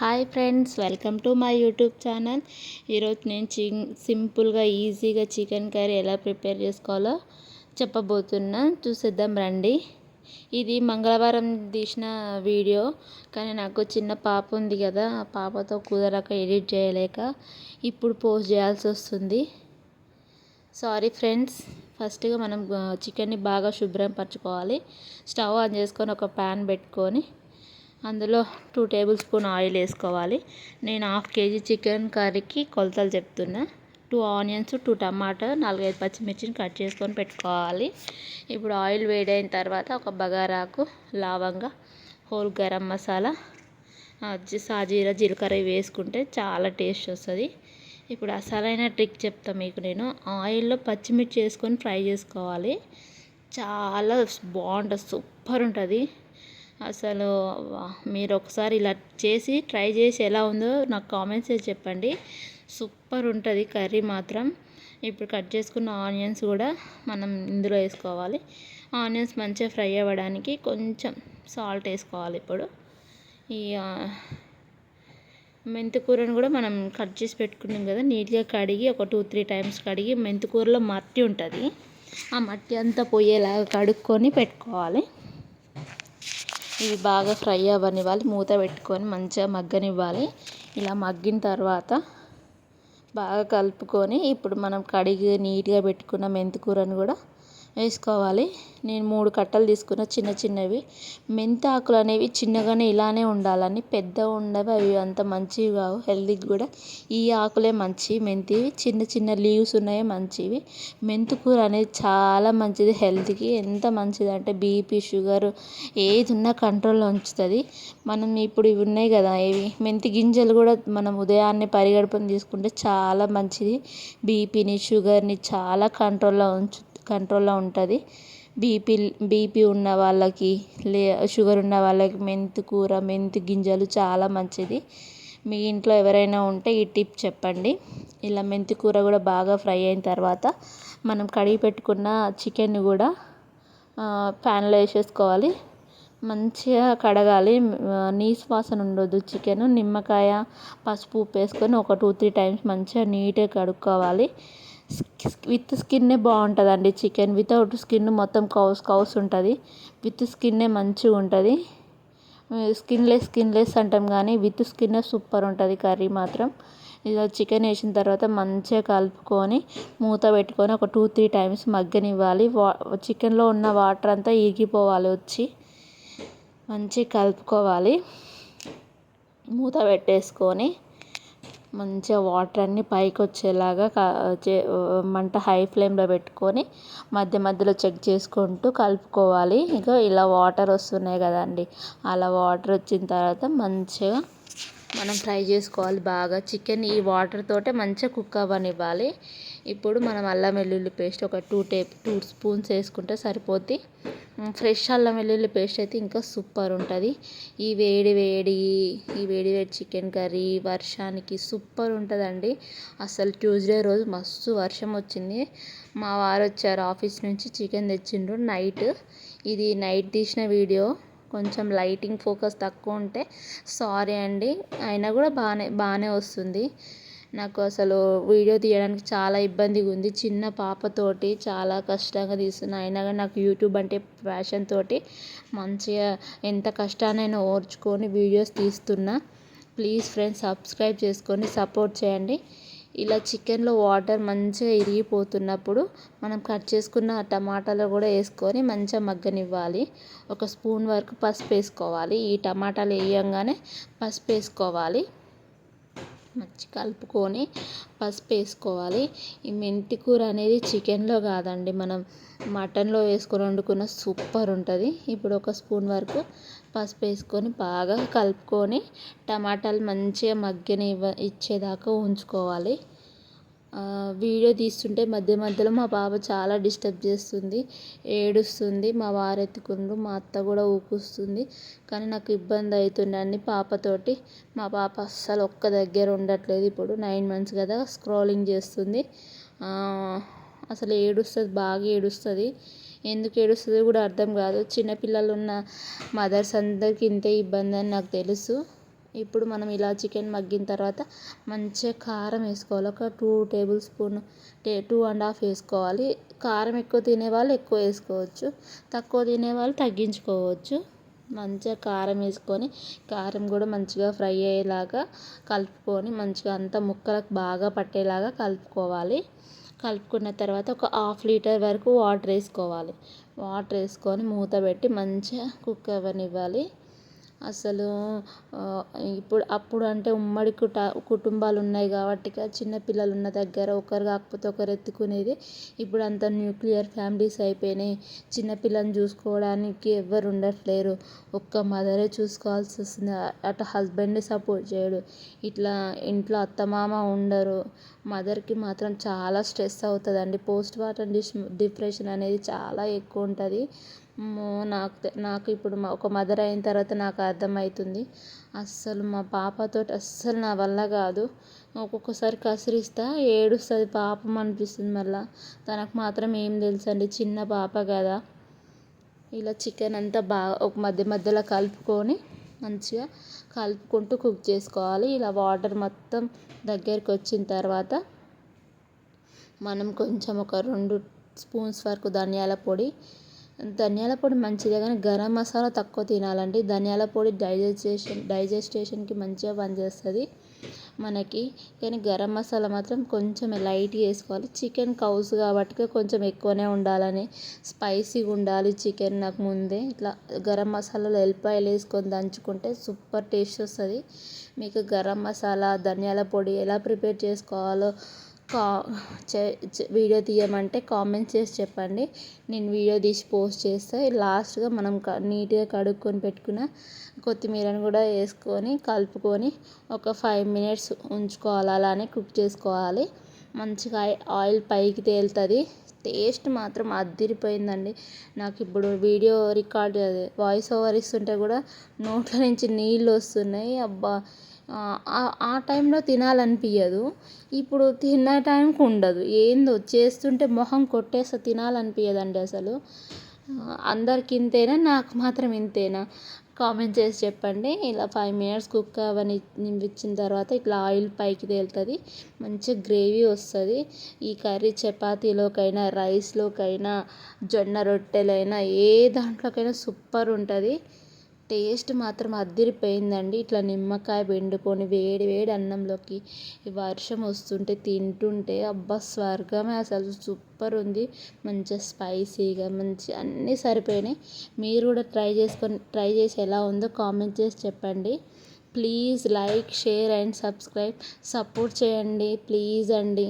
Hi friends, welcome to my YouTube channel. ఈరోజు నేను సింపుల్గా ఈజీగా చికెన్ కర్రీ ఎలా ప్రిపేర్ చేసుకోవాలో చెప్పబోతున్నా. చూసేద్దాం రండి. ఇది మంగళవారం తీసిన వీడియో, కానీ నాకు చిన్న పాప ఉంది కదా, ఆ పాపతో కుదరక ఎడిట్ చేయలేక ఇప్పుడు పోస్ట్ చేయాల్సి వస్తుంది. Sorry friends. ఫస్ట్గా మనం చికెన్ని బాగా శుభ్రం పరచుకోవాలి. స్టవ్ ఆన్ చేసుకొని ఒక ప్యాన్ పెట్టుకొని అందులో 2 టేబుల్ స్పూన్ ఆయిల్ వేసుకోవాలి. నేను 1/2 kg చికెన్ కర్రీకి కొలతలు చెప్తున్నా. 2 ఆనియన్స్, 2 టమాటా, 4-5 పచ్చిమిర్చిని కట్ చేసుకొని పెట్టుకోవాలి. ఇప్పుడు ఆయిల్ వేడైన తర్వాత ఒక బగారాకు, లవంగ, హోల్ గరం మసాలా, సాజీరా, జీలకర్ర వేసుకుంటే చాలా టేస్ట్ వస్తుంది. ఇప్పుడు అసలైన ట్రిక్ చెప్తా మీకు నేను. ఆయిల్లో పచ్చిమిర్చి వేసుకొని ఫ్రై చేసుకోవాలి. చాలా బాగుంటుంది, సూపర్ ఉంటుంది. అసలు మీరు ఒకసారి ఇలా చేసి ట్రై చేసి ఎలా ఉందో నాకు కామెంట్స్ చేసి చెప్పండి. సూపర్ ఉంటుంది కర్రీ మాత్రం. ఇప్పుడు కట్ చేసుకున్న ఆనియన్స్ కూడా మనం ఇందులో వేసుకోవాలి. ఆనియన్స్ మంచిగా ఫ్రై అవ్వడానికి కొంచెం సాల్ట్ వేసుకోవాలి. ఇప్పుడు ఈ మెంతికూరను కూడా మనం కట్ చేసి పెట్టుకున్నాం కదా, నీట్గా కడిగి ఒక 2-3 టైమ్స్ కడిగి, మెంతికూరలో మట్టి ఉంటుంది, ఆ మట్టి అంతా పోయేలాగా కడుక్కొని పెట్టుకోవాలి. ఇవి బాగా ఫ్రై అవ్వనివ్వాలి. మూత పెట్టుకొని మంచిగా మగ్గనివ్వాలి. ఇలా మగ్గిన తర్వాత బాగా కలుపుకొని ఇప్పుడు మనం కడిగి నీట్గా పెట్టుకున్న మెంతికూరను కూడా వేసుకోవాలి. నేను 3 కట్టలు తీసుకున్న, చిన్న చిన్నవి. మెంతి ఆకులు అనేవి చిన్నగానే ఇలానే ఉండాలని, పెద్దగా ఉండవి, అవి అంత మంచివి కావు, హెల్తీకి కూడా. ఈ ఆకులే మంచివి, మెంతివి చిన్న చిన్న లీవ్స్ ఉన్నాయే మంచివి. మెంతికూర అనేది చాలా మంచిది హెల్త్కి. ఎంత మంచిది అంటే బీపీ, షుగర్ ఏది ఉన్నా కంట్రోల్లో ఉంచుతుంది. మనం ఇప్పుడు ఇవి ఉన్నాయి కదా, ఇవి మెంతి గింజలు కూడా మనం ఉదయాన్నే పరిగడుపుని తీసుకుంటే చాలా మంచిది. బీపీని, షుగర్ని చాలా కంట్రోల్లో ఉంటుంది. బీపీ ఉన్న వాళ్ళకి, షుగర్ ఉన్న వాళ్ళకి మెంతికూర, మెంతి గింజలు చాలా మంచిది. మీ ఇంట్లో ఎవరైనా ఉంటే ఈ టిప్ చెప్పండి. ఇలా మెంతికూర కూడా బాగా ఫ్రై అయిన తర్వాత మనం కడిగి పెట్టుకున్న చికెన్ కూడా ప్యాన్లో వేసేసుకోవాలి. మంచిగా కడగాలి, నీసు వాసన ఉండొద్దు చికెన్. నిమ్మకాయ, పసుపు, ఉప్పు వేసుకొని ఒక 2-3 టైమ్స్ మంచిగా నీట్గా కడుక్కోవాలి. విత్ స్కిన్నే బాగుంటుందండి చికెన్. వితౌట్ స్కిన్ మొత్తం కౌస్ ఉంటుంది. విత్ స్కిన్నే మంచిగా ఉంటుంది. స్కిన్లెస్ అంటాం కానీ విత్ స్కిన్నే సూపర్ ఉంటుంది కర్రీ మాత్రం. ఇలా చికెన్ వేసిన తర్వాత మంచిగా కలుపుకొని మూత పెట్టుకొని ఒక 2-3 టైమ్స్ మగ్గనివ్వాలి. చికెన్లో ఉన్న వాటర్ అంతా ఇరిగిపోవాలి వచ్చి. మంచిగా కలుపుకోవాలి. మూత పెట్టేసుకొని మంచిగా వాటర్ అన్నీ పైకి వచ్చేలాగా మంట హై ఫ్లేమ్లో పెట్టుకొని మధ్య మధ్యలో చెక్ చేసుకుంటూ కలుపుకోవాలి. ఇంకా ఇలా వాటర్ వస్తున్నాయి కదండి, అలా వాటర్ వచ్చిన తర్వాత మంచిగా మనం ఫ్రై చేసుకోవాలి బాగా చికెన్. ఈ వాటర్ తోటే మంచిగా కుక్ అవ్వనివ్వాలి. ఇప్పుడు మనం అల్లం వెల్లుల్లి పేస్ట్ ఒక 2 స్పూన్స్ వేసుకుంటే సరిపోద్ది. ఫ్రెష్ అల్లం వెల్లుల్లి పేస్ట్ అయితే ఇంకా సూపర్ ఉంటుంది. ఈ వేడి చికెన్ కర్రీ వర్షానికి సూపర్ ఉంటుందండి. అసలు ట్యూస్డే రోజు మస్తు వర్షం వచ్చింది. మా వారు వచ్చారు ఆఫీస్ నుంచి, చికెన్ తెచ్చిండ్రు నైట్. ఇది నైట్ తీసిన వీడియో, కొంచెం లైటింగ్ ఫోకస్ తక్కువ ఉంటే సారీ అండి. అయినా కూడా బాగానే వస్తుంది. నాకు అసలు వీడియో తీయడానికి చాలా ఇబ్బందిగా ఉంది. చిన్న పాపతోటి చాలా కష్టంగా తీస్తున్నా. అయినా కానీ నాకు యూట్యూబ్ అంటే ప్యాషన్ తోటి మంచిగా ఎంత కష్టాన్నైనా ఓర్చుకొని వీడియోస్ తీస్తున్నా. ప్లీజ్ ఫ్రెండ్స్, సబ్స్క్రైబ్ చేసుకొని సపోర్ట్ చేయండి. ఇలా చికెన్లో వాటర్ మంచిగా ఇరిగిపోతున్నప్పుడు మనం కట్ చేసుకున్న టమాటాలు కూడా వేసుకొని మంచిగా మగ్గనివ్వాలి. 1 స్పూన్ వరకు పసుపు వేసుకోవాలి. ఈ టమాటాలు వేయంగానే పసుపు వేసుకోవాలి. మంచి కలుపుకొని పసుపు వేసుకోవాలి. ఈ మెంతి కూర అనేది చికెన్లో కాదండి, మనం మటన్లో వేసుకొని వండుకున్న సూపర్ ఉంటుంది. ఇప్పుడు 1 స్పూన్ వరకు పసుపు వేసుకొని బాగా కలుపుకొని టమాటాలు మంచిగా ఇచ్చేదాకా ఉంచుకోవాలి. వీడియో తీస్తుంటే మధ్య మధ్యలో మా పాప చాలా డిస్టర్బ్ చేస్తుంది, ఏడుస్తుంది. మా వారు ఎత్తుకుండ్రు, మా అత్త కూడా ఊకుస్తుంది. కానీ నాకు ఇబ్బంది అవుతుందండి పాపతోటి. మా పాప అస్సలు ఒక్క దగ్గర ఉండట్లేదు. ఇప్పుడు 9 months కదా, స్క్రోలింగ్ చేస్తుంది. అసలు ఏడుస్తుంది, బాగా ఏడుస్తుంది. ఎందుకు ఏడుస్తుందో కూడా అర్థం కాదు. చిన్నపిల్లలు ఉన్న మదర్స్ అందరికీ ఇంతే ఇబ్బంది అని నాకు తెలుసు. ఇప్పుడు మనం ఇలా చికెన్ మగ్గిన తర్వాత మంచిగా కారం వేసుకోవాలి. ఒక 2 టేబుల్ స్పూన్ 2.5 వేసుకోవాలి. కారం ఎక్కువ తినేవాళ్ళు ఎక్కువ వేసుకోవచ్చు, తక్కువ తినేవాళ్ళు తగ్గించుకోవచ్చు. మంచిగా కారం వేసుకొని కారం కూడా మంచిగా ఫ్రై అయ్యేలాగా కలుపుకొని మంచిగా అంతా ముక్కలకు బాగా పట్టేలాగా కలుపుకోవాలి. కలుపుకున్న తర్వాత ఒక 1/2 లీటర్ వరకు వాటర్ వేసుకోవాలి. వాటర్ వేసుకొని మూత పెట్టి మంచిగా కుక్ అవ్వనివ్వాలి. అసలు అప్పుడు అంటే ఉమ్మడి కుటుంబాలు ఉన్నాయి కాబట్టి చిన్నపిల్లలు ఉన్న దగ్గర ఒకరు కాకపోతే ఒకరు ఎత్తుకునేది. ఇప్పుడు అంతా న్యూక్లియర్ ఫ్యామిలీస్ అయిపోయినాయి. చిన్నపిల్లని చూసుకోవడానికి ఎవ్వరు ఉండట్లేరు. ఒక్క మదరే చూసుకోవాల్సి వస్తుంది. అటు హస్బెండ్ సపోర్ట్ చేయడు, ఇట్లా ఇంట్లో అత్తమామ ఉండరు. మదర్కి మాత్రం చాలా స్ట్రెస్ అవుతుందండి. పోస్ట్ పార్టం డిప్రెషన్ అనేది చాలా ఎక్కువ ఉంటుంది. నాకు ఇప్పుడు ఒక మదర్ అయిన తర్వాత నాకు అర్థమవుతుంది. అస్సలు మా పాపతో అస్సలు నా వల్ల కాదు. ఒక్కొక్కసారి కసిరిస్తా, ఏడుస్తుంది, పాపం అనిపిస్తుంది. మళ్ళీ తనకు మాత్రం ఏం తెలుసండి, చిన్న పాప కదా. ఇలా చికెన్ అంతా బాగా ఒక మధ్యలో కలుపుకొని మంచిగా కలుపుకుంటూ కుక్ చేసుకోవాలి. ఇలా వాటర్ మొత్తం దగ్గరికి వచ్చిన తర్వాత మనం కొంచెం ఒక 2 స్పూన్స్ వరకు ధనియాల పొడి మంచిదే, కానీ గరం మసాలా తక్కువ తినాలండి. ధనియాల పొడి డైజెస్టేషన్కి మంచిగా పనిచేస్తుంది మనకి. కానీ గరం మసాలా మాత్రం కొంచెం లైట్గా వేసుకోవాలి. చికెన్ కౌస్ కాబట్టి కొంచెం ఎక్కువనే ఉండాలని, స్పైసీగా ఉండాలి చికెన్. నాకు ముందే ఇట్లా గరం మసాలాలో ఎల్లిపాయలు వేసుకొని దంచుకుంటే సూపర్ టేస్ట్ వస్తుంది. మీకు గరం మసాలా ధనియాల పొడి ఎలా ప్రిపేర్ చేసుకోవాలో వీడియో తీయమంటే కామెంట్ చేసి చెప్పండి. నేను వీడియో తీసి పోస్ట్ చేస్తే. లాస్ట్గా మనం నీట్గా కడుక్కొని పెట్టుకున్న కొత్తిమీరను కూడా వేసుకొని కలుపుకొని ఒక 5 minutes ఉంచుకోవాలి. అలానే కుక్ చేసుకోవాలి. మంచిగా ఆయిల్ పైకి తేలుతుంది. టేస్ట్ మాత్రం అదిరిపోయిందండి. నాకు ఇప్పుడు వీడియో వాయిస్ ఓవర్ ఇస్తుంటే కూడా నోట్ల నుంచి నీళ్ళు వస్తున్నాయి. అబ్బా, ఆ టైంలో తినాలనిపించదు, ఇప్పుడు తిన్న టైంకి ఉండదు. ఏందో చేస్తుంటే మొహం కొట్టేస్తే తినాలనిపించదండి అసలు. అందరికి ఇంతేనా, నాకు మాత్రం ఇంతేనా? కామెంట్ చేసి చెప్పండి. ఇలా 5 minutes కుక్ అవ్వనిచ్చిన తర్వాత ఇట్లా ఆయిల్ పైకి తేలుతుంది. మంచిగా గ్రేవీ వస్తుంది. ఈ కర్రీ చపాతీలోకైనా, రైస్లోకైనా, జొన్న రొట్టెలైనా, ఏ దాంట్లోకైనా సూపర్ ఉంటుంది. టేస్ట్ మాత్రం అదిరిపోయిందండి. ఇట్లా నిమ్మకాయ పిండుకొని వేడి వేడి అన్నంలోకి వర్షం వస్తుంటే తింటుంటే అబ్బా స్వర్గమే, అసలు సూపర్ ఉంది. మంచిగా స్పైసీగా మంచి అన్నీ సరిపోయినాయి. మీరు కూడా ట్రై చేసి ఎలా ఉందో కామెంట్ చేసి చెప్పండి. Please like, share and subscribe. Support చేయండి ప్లీజ్ అండి.